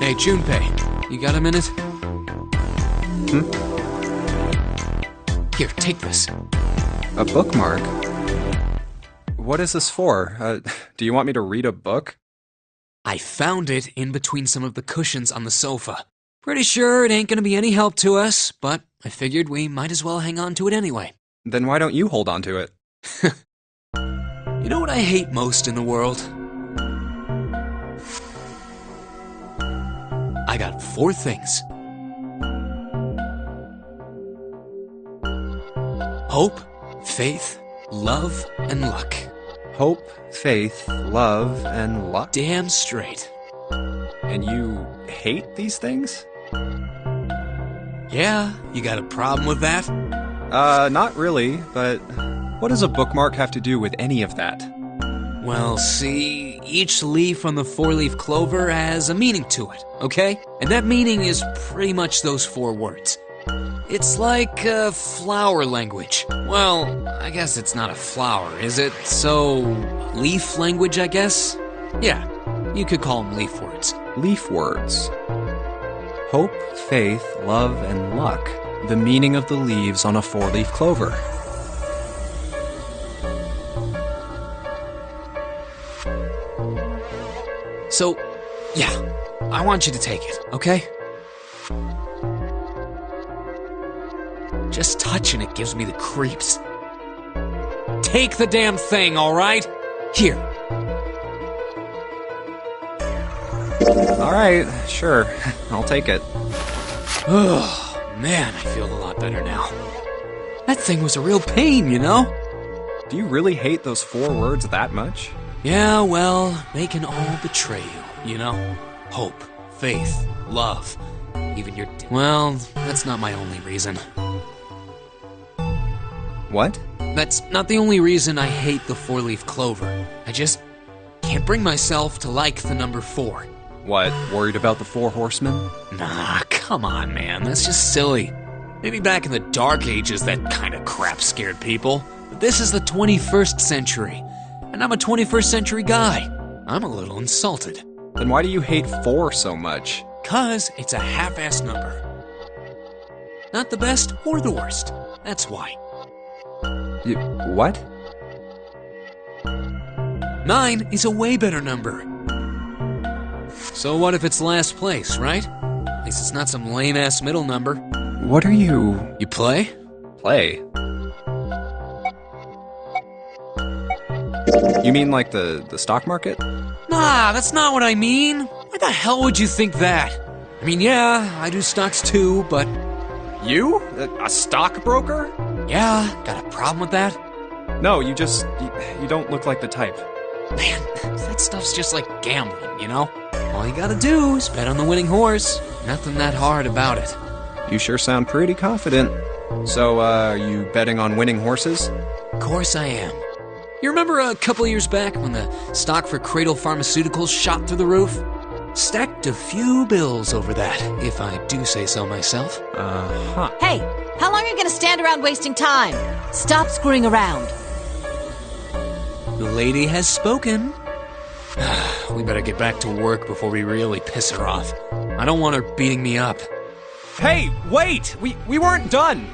Hey, Junpei, you got a minute? Here, take this. A bookmark? What is this for? Do you want me to read a book? I found it in between some of the cushions on the sofa. Pretty sure it ain't gonna be any help to us, but I figured we might as well hang on to it anyway. Then why don't you hold on to it? You know what I hate most in the world? I got 4 things. Hope, faith, love, and luck. Hope, faith, love, and luck? Damn straight. And you hate these things? Yeah, you got a problem with that? Not really, but what does a bookmark have to do with any of that? Well, see, each leaf on the 4-leaf clover has a meaning to it, okay? And that meaning is pretty much those 4 words. It's like flower language. Well, I guess it's not a flower, is it? So, leaf language, I guess? Yeah, you could call them leaf words. Leaf words. Hope, faith, love, and luck. The meaning of the leaves on a 4-leaf clover. So, yeah, I want you to take it, okay? Just touching it gives me the creeps. Take the damn thing, alright? Here. Alright, sure. I'll take it. Oh, man, I feel a lot better now. That thing was a real pain, you know? Do you really hate those 4 words that much? Yeah, well, they can all betray you, you know? Hope, faith, love, even your... Well, that's not my only reason. What? That's not the only reason I hate the 4-leaf clover. I just can't bring myself to like the number 4. What, worried about the 4 horsemen? Nah, come on, man, that's just silly. Maybe back in the Dark Ages that kind of crap scared people. But this is the 21st century. And I'm a 21st century guy. I'm a little insulted. Then why do you hate 4 so much? 'Cause it's a half-ass number. Not the best or the worst. That's why. What? 9 is a way better number. So what if it's last place, right? At least it's not some lame-ass middle number. What are you... You play? Play? You mean like the stock market? Nah, that's not what I mean. Why the hell would you think that? I mean, yeah, I do stocks too, but... You? A stockbroker? Yeah, got a problem with that? No, you don't look like the type. Man, that stuff's just like gambling, you know? All you gotta do is bet on the winning horse. Nothing that hard about it. You sure sound pretty confident. So, are you betting on winning horses? Of course I am. You remember a couple years back when the stock for Cradle Pharmaceuticals shot through the roof? Stacked a few bills over that, if I do say so myself. Uh-huh. Hey, how long are you gonna stand around wasting time? Stop screwing around. The lady has spoken. We better get back to work before we really piss her off. I don't want her beating me up. Hey, wait! We weren't done!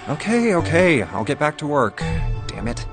Okay, I'll get back to work. Damn it.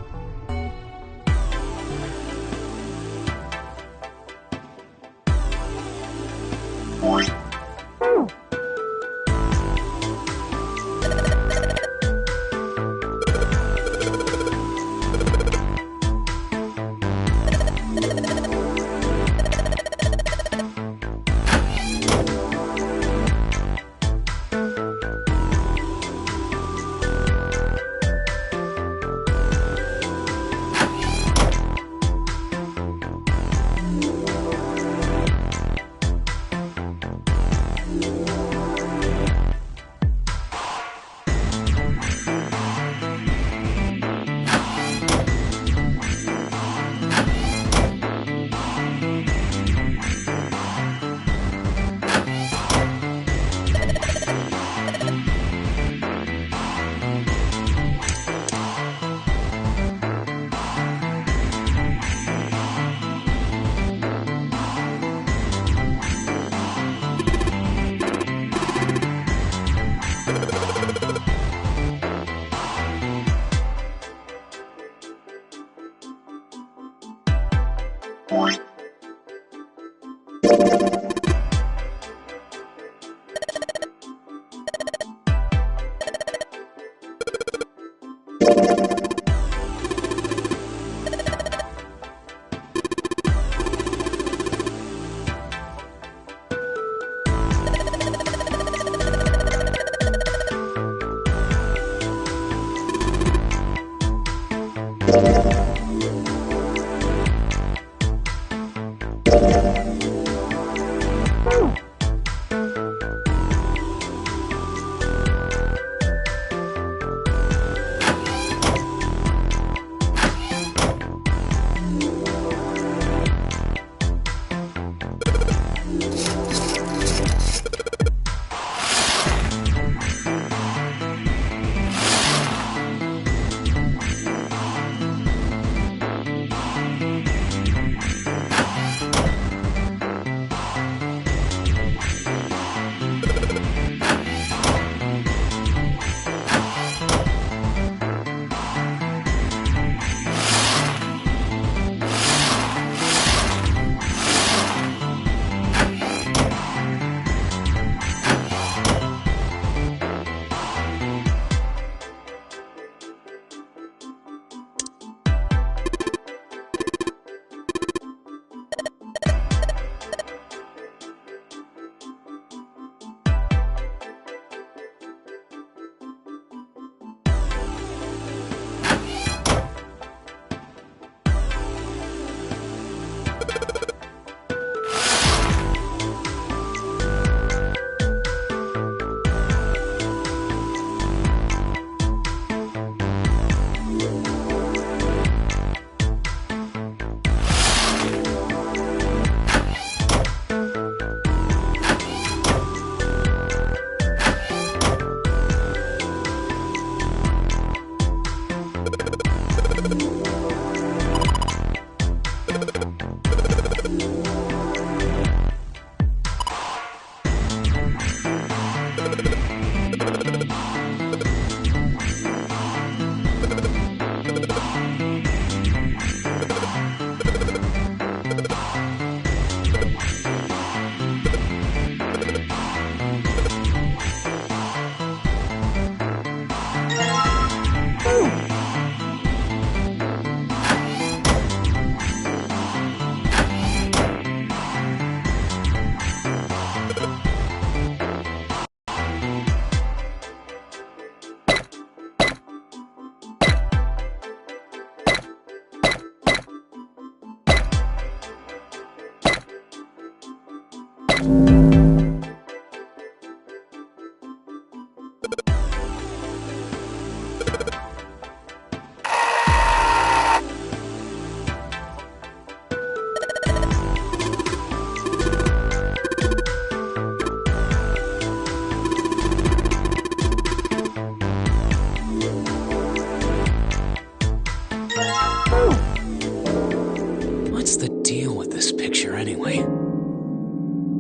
What's the deal with this picture anyway?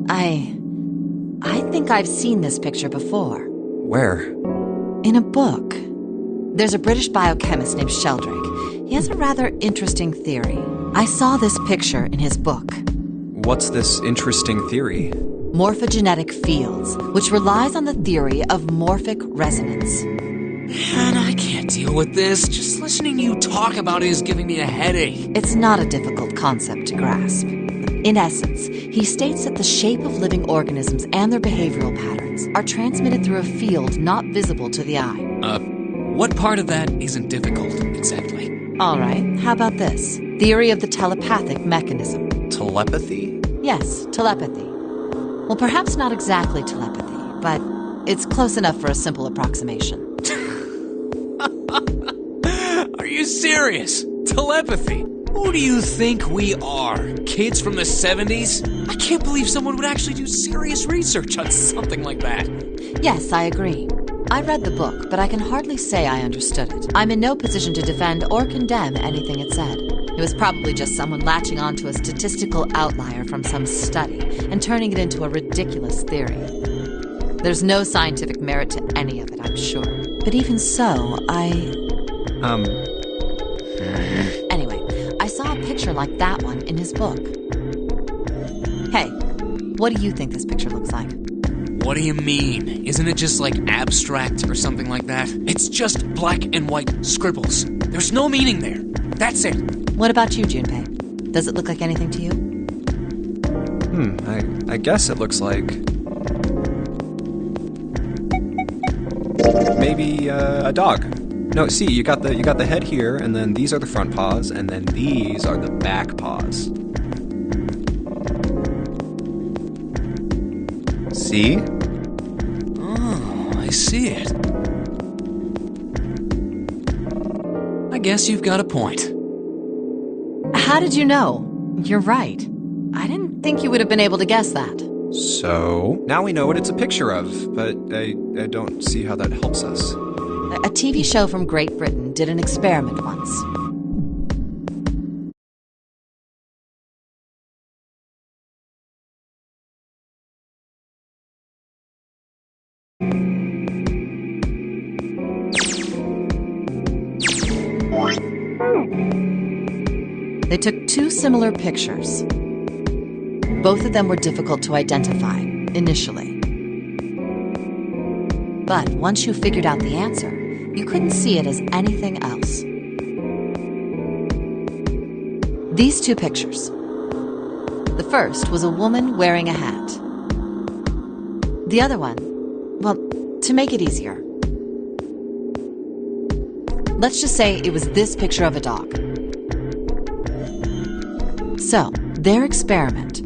I think I've seen this picture before. Where? In a book. There's a British biochemist named Sheldrake. He has a rather interesting theory. I saw this picture in his book. What's this interesting theory? Morphogenetic fields, which relies on the theory of morphic resonance. Man, I can't deal with this. Just listening to you talk about it is giving me a headache. It's not a difficult concept to grasp. In essence, he states that the shape of living organisms and their behavioral patterns are transmitted through a field not visible to the eye. What part of that isn't difficult, exactly? All right, how about this? Theory of the telepathic mechanism. Telepathy? Yes, telepathy. Well, perhaps not exactly telepathy, but it's close enough for a simple approximation. Are you serious? Telepathy? Who do you think we are? Kids from the 70s? I can't believe someone would actually do serious research on something like that. Yes, I agree. I read the book, but I can hardly say I understood it. I'm in no position to defend or condemn anything it said. It was probably just someone latching onto a statistical outlier from some study and turning it into a ridiculous theory. There's no scientific merit to any of it, I'm sure. But even so, Anyway, I saw saw a picture like that one in his book. Hey, what do you think this picture looks like? What do you mean? Isn't it just like abstract or something like that? It's just black and white scribbles. There's no meaning there. That's it. What about you, Junpei? Does it look like anything to you? I guess it looks like... maybe a dog. No, see, you got the head here, and then these are the front paws, and then these are the back paws. See? Oh, I see it. I guess you've got a point. How did you know? You're right. I didn't think you would have been able to guess that. So, now we know what it's a picture of, but I don't see how that helps us. A TV show from Great Britain did an experiment once. They took two similar pictures. Both of them were difficult to identify, initially. But once you figured out the answer, you couldn't see it as anything else. These two pictures. The first was a woman wearing a hat. The other one, well, to make it easier, let's just say it was this picture of a dog. So, their experiment.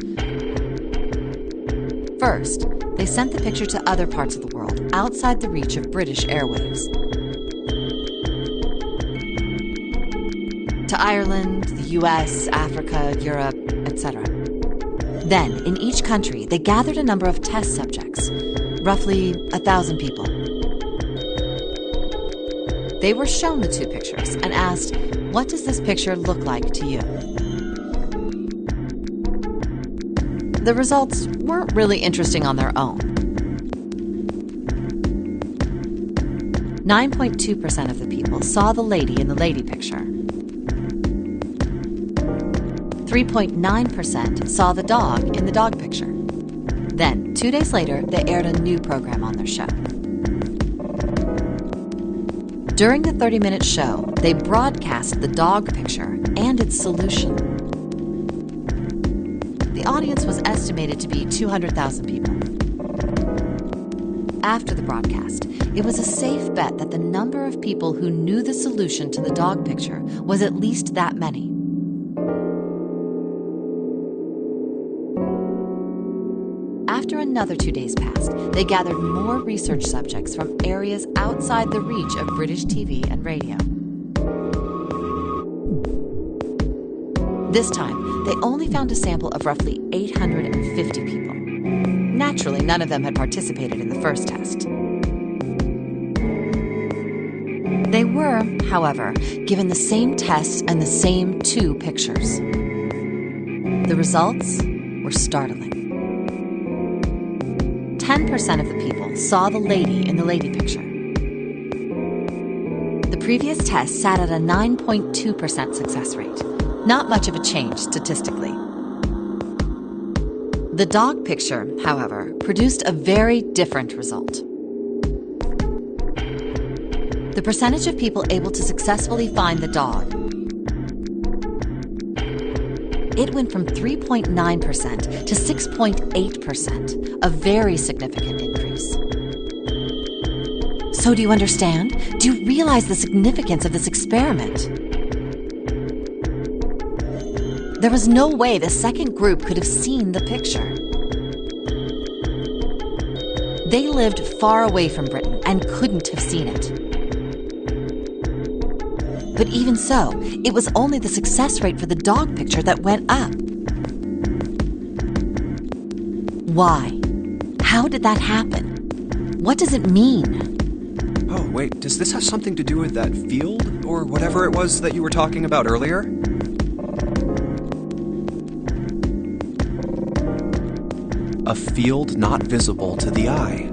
First, they sent the picture to other parts of the world, outside the reach of British airwaves. To Ireland, the US, Africa, Europe, etc. Then, in each country, they gathered a number of test subjects, roughly 1,000 people. They were shown the two pictures and asked, what does this picture look like to you? The results weren't really interesting on their own. 9.2% of the people saw the lady in the lady picture. 3.9% saw the dog in the dog picture. Then, 2 days later, they aired a new program on their show. During the 30-minute show, they broadcast the dog picture and its solution. The audience was estimated to be 200,000 people. After the broadcast, it was a safe bet that the number of people who knew the solution to the dog picture was at least that many. After another 2 days passed, they gathered more research subjects from areas outside the reach of British TV and radio. This time, they only found a sample of roughly 850 people. Naturally, none of them had participated in the first test. They were, however, given the same tests and the same two pictures. The results were startling. 10% of the people saw the lady in the lady picture. The previous test sat at a 9.2% success rate. Not much of a change statistically. The dog picture, however, produced a very different result. The percentage of people able to successfully find the dog, it went from 3.9% to 6.8%, a very significant increase. So do you understand? Do you realize the significance of this experiment? There was no way the second group could have seen the picture. They lived far away from Britain and couldn't have seen it. But even so, it was only the success rate for the dog picture that went up. Why? How did that happen? What does it mean? Oh, wait, does this have something to do with that field, or whatever it was that you were talking about earlier? A field not visible to the eye.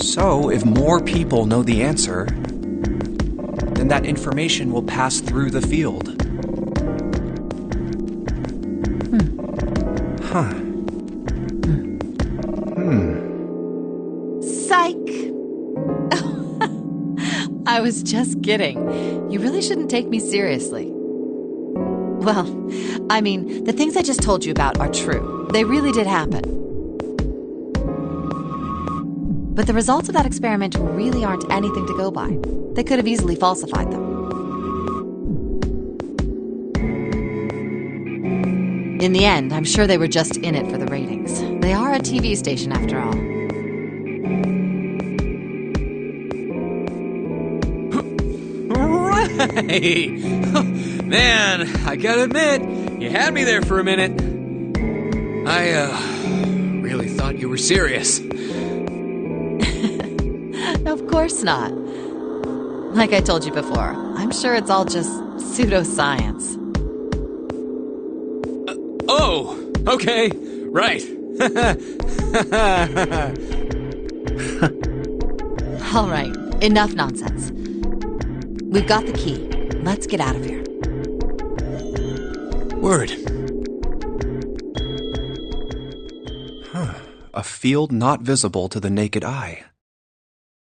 So, if more people know the answer, then that information will pass through the field. Huh. Psych! I was just kidding. You really shouldn't take me seriously. Well, I mean, the things I just told you about are true. They really did happen. But the results of that experiment really aren't anything to go by. They could have easily falsified them. In the end, I'm sure they were just in it for the ratings. They are a TV station after all. Right! Man, I gotta admit, you had me there for a minute. I, really thought you were serious. Of course not. Like I told you before, I'm sure it's all just pseudoscience. Oh, okay, right. All right, enough nonsense. We've got the key. Let's get out of here. Word. A field not visible to the naked eye.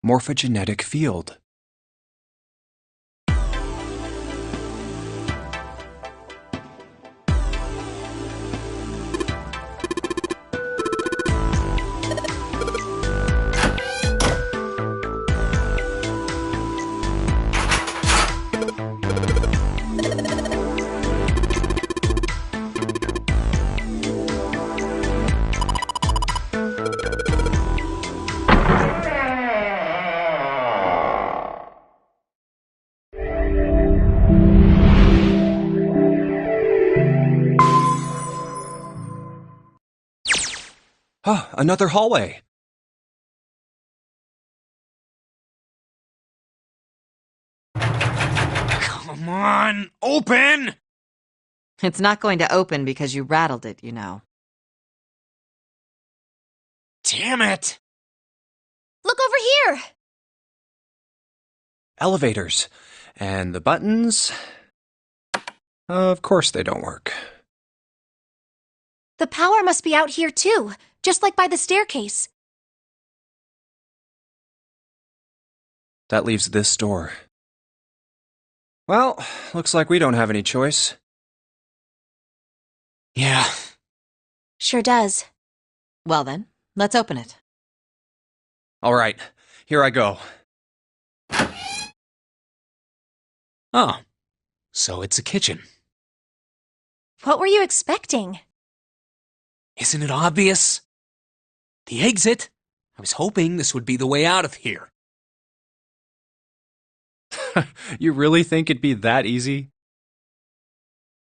Morphogenetic field. Ah, another hallway. Come on, open! It's not going to open because you rattled it, you know. Damn it! Look over here! Elevators. And the buttons? Of course they don't work. The power must be out here too, just like by the staircase. That leaves this door. Well, looks like we don't have any choice. Yeah. Sure does. Well then, let's open it. All right, here I go. Oh, so it's a kitchen. What were you expecting? Isn't it obvious? The exit? I was hoping this would be the way out of here. You really think it'd be that easy?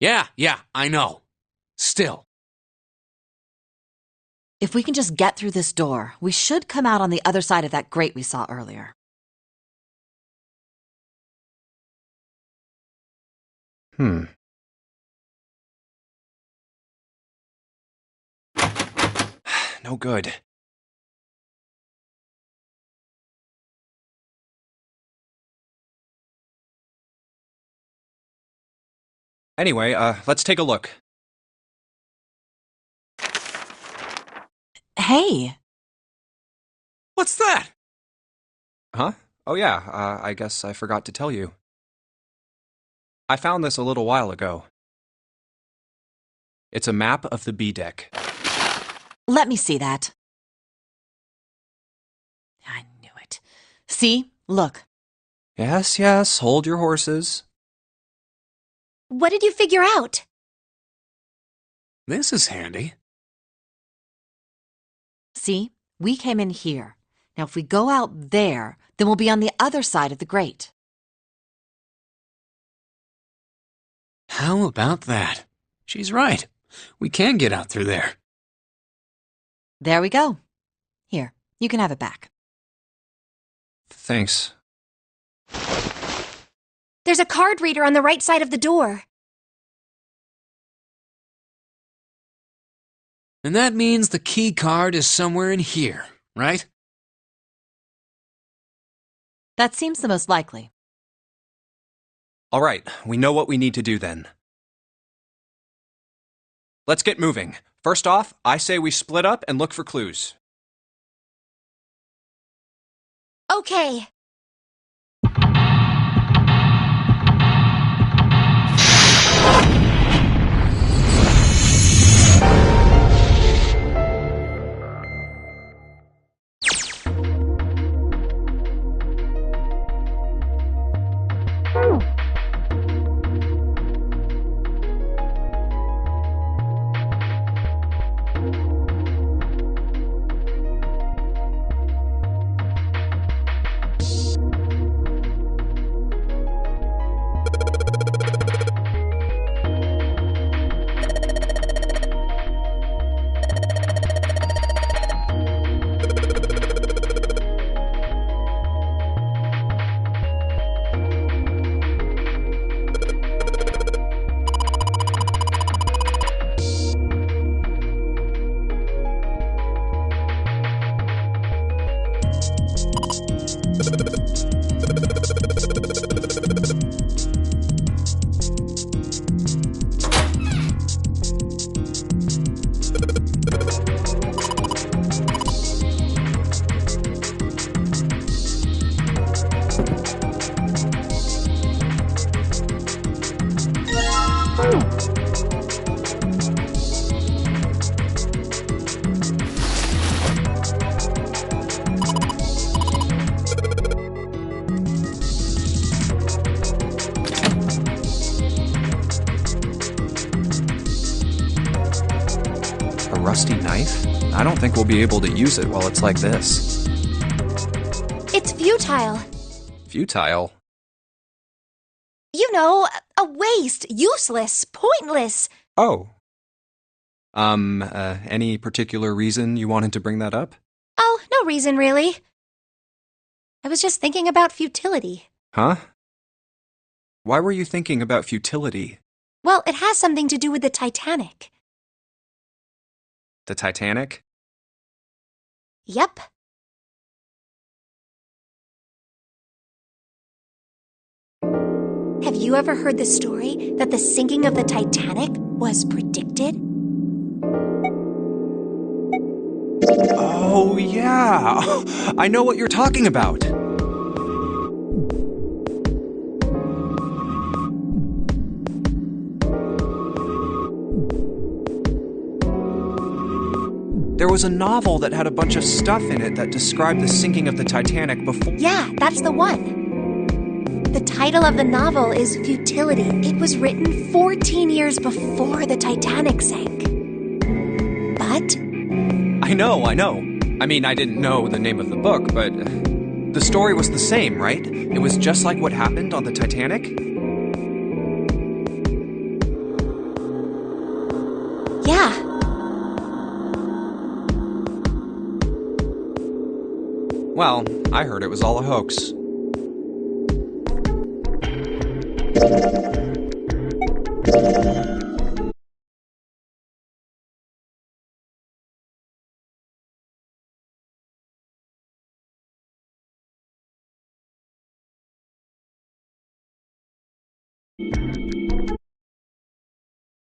Yeah, I know. Still. If we can just get through this door, we should come out on the other side of that grate we saw earlier. No good. Anyway, let's take a look. Hey! What's that? Huh? Oh yeah, I guess I forgot to tell you. I found this a little while ago. It's a map of the B deck. Let me see that. I knew it. See? Look. Yes, hold your horses. What did you figure out? This is handy. See? We came in here. Now if we go out there, then we'll be on the other side of the grate. How about that? She's right. We can get out through there. There we go. Here, you can have it back. Thanks. There's a card reader on the right side of the door. And that means the key card is somewhere in here, right? That seems the most likely. All right, we know what we need to do then. let's get moving. First off, I say we split up and look for clues. Okay. A rusty knife? I don't think we'll be able to use it while it's like this. It's futile. Futile? You know, a waste, useless, pointless. Oh. Any particular reason you wanted to bring that up? Oh, no reason really. I was just thinking about futility. Huh? Why were you thinking about futility? Well, it has something to do with the Titanic. The Titanic? Yep. Have you ever heard the story that the sinking of the Titanic was predicted? Oh, yeah! I know what you're talking about! There was a novel that had a bunch of stuff in it that described the sinking of the Titanic before. Yeah, that's the one. The title of the novel is Futility. It was written 14 years before the Titanic sank. But I know. I mean, I didn't know the name of the book, but the story was the same, right? It was just like what happened on the Titanic? yeah. Well, I heard it was all a hoax.